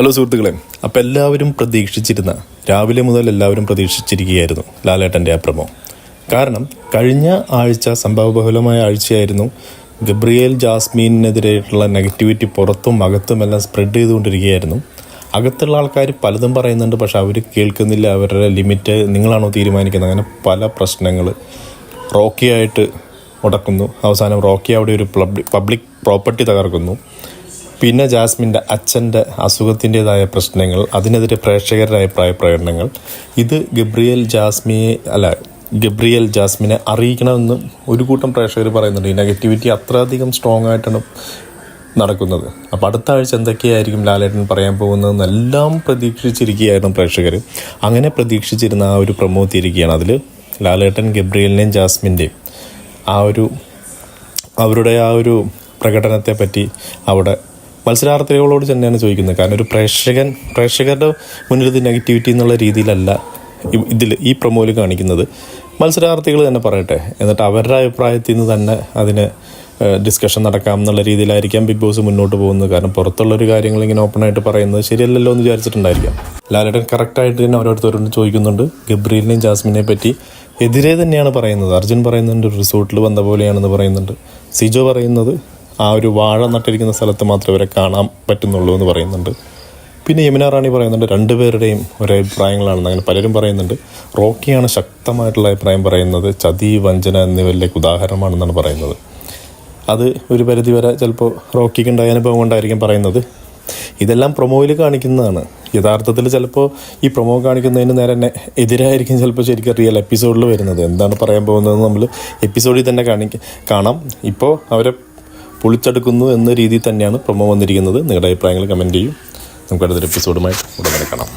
Hello സുഹൃത്തുക്കളെ, അപ്പോൾ എല്ലാവരും പ്രതീക്ഷിച്ചിരുന്ന, രാവിലെ മുതൽ എല്ലാവരും പ്രതീക്ഷിച്ചിരിക്കുകയായിരുന്നു ലാലേട്ടൻ്റെ ആ പ്രമോ. കാരണം കഴിഞ്ഞ ആഴ്ച സംഭവബഹുലമായ ആഴ്ചയായിരുന്നു. ഗബ്രിയേൽ ജാസ്മിനെതിരെയുള്ള നെഗറ്റിവിറ്റി പുറത്തും അകത്തുമെല്ലാം സ്പ്രെഡ് ചെയ്തുകൊണ്ടിരിക്കുകയായിരുന്നു. അകത്തുള്ള ആൾക്കാർ പലതും പറയുന്നുണ്ട്, പക്ഷെ അവർ കേൾക്കുന്നില്ല. അവരുടെ ലിമിറ്റ് നിങ്ങളാണോ തീരുമാനിക്കുന്നത്? അങ്ങനെ പല പ്രശ്നങ്ങൾ. റോക്കിയായിട്ട് മുടക്കുന്നു. അവസാനം റോക്കി അവിടെ ഒരു പബ്ലിക് പ്രോപ്പർട്ടി തകർക്കുന്നു. പിന്നെ ജാസ്മിൻ്റെ അച്ഛൻ്റെ അസുഖത്തിൻ്റെതായ പ്രശ്നങ്ങൾ, അതിനെതിരെ പ്രേക്ഷകരുടെ അഭിപ്രായ പ്രകടനങ്ങൾ. ഇത് ഗബ്രിയേൽ ജാസ്മിനെ അറിയിക്കണമെന്ന് ഒരു കൂട്ടം പ്രേക്ഷകർ പറയുന്നുണ്ട്. ഈ നെഗറ്റിവിറ്റി അത്രയധികം സ്ട്രോങ് ആയിട്ടാണ് നടക്കുന്നത്. അപ്പോൾ അടുത്ത ആഴ്ച എന്തൊക്കെയായിരിക്കും ലാലേട്ടൻ പറയാൻ പോകുന്നതെന്നെല്ലാം പ്രതീക്ഷിച്ചിരിക്കുകയായിരുന്നു പ്രേക്ഷകർ. അങ്ങനെ പ്രതീക്ഷിച്ചിരുന്ന ആ ഒരു പ്രമോ എത്തിയിരിക്കുകയാണ്. അതിൽ ലാലേട്ടൻ ഗബ്രിയേലിൻ്റെയും ജാസ്മിൻ്റെയും അവരുടെ ആ ഒരു പ്രകടനത്തെ പറ്റി അവിടെ മത്സരാർത്ഥികളോട് തന്നെയാണ് ചോദിക്കുന്നത്. കാരണം ഒരു പ്രേക്ഷകരുടെ മുന്നിൽ ഇത് നെഗറ്റിവിറ്റി എന്നുള്ള രീതിയിലല്ല ഈ പ്രൊമോയിൽ കാണിക്കുന്നത്. മത്സരാർത്ഥികൾ തന്നെ പറയട്ടെ, എന്നിട്ട് അവരുടെ അഭിപ്രായത്തിൽ നിന്ന് തന്നെ അതിന് ഡിസ്കഷൻ നടക്കാം എന്നുള്ള രീതിയിലായിരിക്കാം ബിഗ് ബോസ് മുന്നോട്ട് പോകുന്നത്. കാരണം പുറത്തുള്ളൊരു കാര്യങ്ങൾ ഇങ്ങനെ ഓപ്പണായിട്ട് പറയുന്നത് ശരിയല്ലല്ലോ എന്ന് വിചാരിച്ചിട്ടുണ്ടായിരിക്കാം. ലാലേട്ടൻ കറക്റ്റായിട്ട് തന്നെ ഓരോരുത്തരോട് ചോദിക്കുന്നുണ്ട്. ഗബ്രിയേലിനെയും ജാസ്മിനെ പറ്റി എതിരെ തന്നെയാണ് പറയുന്നത്. അർജുൻ പറയുന്നുണ്ട് റിസോർട്ടിൽ വന്ന പോലെയാണെന്ന് പറയുന്നുണ്ട്. സിജോ പറയുന്നത് ആ ഒരു വാഴ നട്ടിരിക്കുന്ന സ്ഥലത്ത് മാത്രമേ അവരെ കാണാൻ പറ്റുന്നുള്ളൂ എന്ന് പറയുന്നുണ്ട്. പിന്നെ യമുന റാണി പറയുന്നുണ്ട് രണ്ടുപേരുടെയും ഒരേ അഭിപ്രായങ്ങളാണെന്ന്. അങ്ങനെ പലരും പറയുന്നുണ്ട്. റോക്കിയാണ് ശക്തമായിട്ടുള്ള അഭിപ്രായം പറയുന്നത്. ചതി, വഞ്ചന എന്നിവയിലേക്ക് ഉദാഹരണമാണെന്നാണ് പറയുന്നത്. അത് ഒരു പരിധിവരെ ചിലപ്പോൾ റോക്കിക്ക് ഉണ്ടായ അനുഭവം കൊണ്ടായിരിക്കും പറയുന്നത്. ഇതെല്ലാം പ്രൊമോയിൽ കാണിക്കുന്നതാണ്. യഥാർത്ഥത്തിൽ ചിലപ്പോൾ ഈ പ്രൊമോ കാണിക്കുന്നതിന് നേരെ തന്നെ എതിരായിരിക്കും ചിലപ്പോൾ ശരിക്കും റിയൽ എപ്പിസോഡിൽ വരുന്നത്. എന്താണ് പറയാൻ പോകുന്നതെന്ന് നമ്മൾ എപ്പിസോഡിൽ തന്നെ കാണാം. ഇപ്പോൾ അവരെ പൊളിച്ചെടുക്കുന്നു എന്ന രീതിയിൽ തന്നെയാണ് പ്രൊമോ വന്നിരിക്കുന്നത്. നിങ്ങളുടെ അഭിപ്രായങ്ങൾ കമൻറ്റ് ചെയ്യും. നമുക്ക് അടുത്തൊരു എപ്പിസോഡുമായി ഉടനെ കാണാം.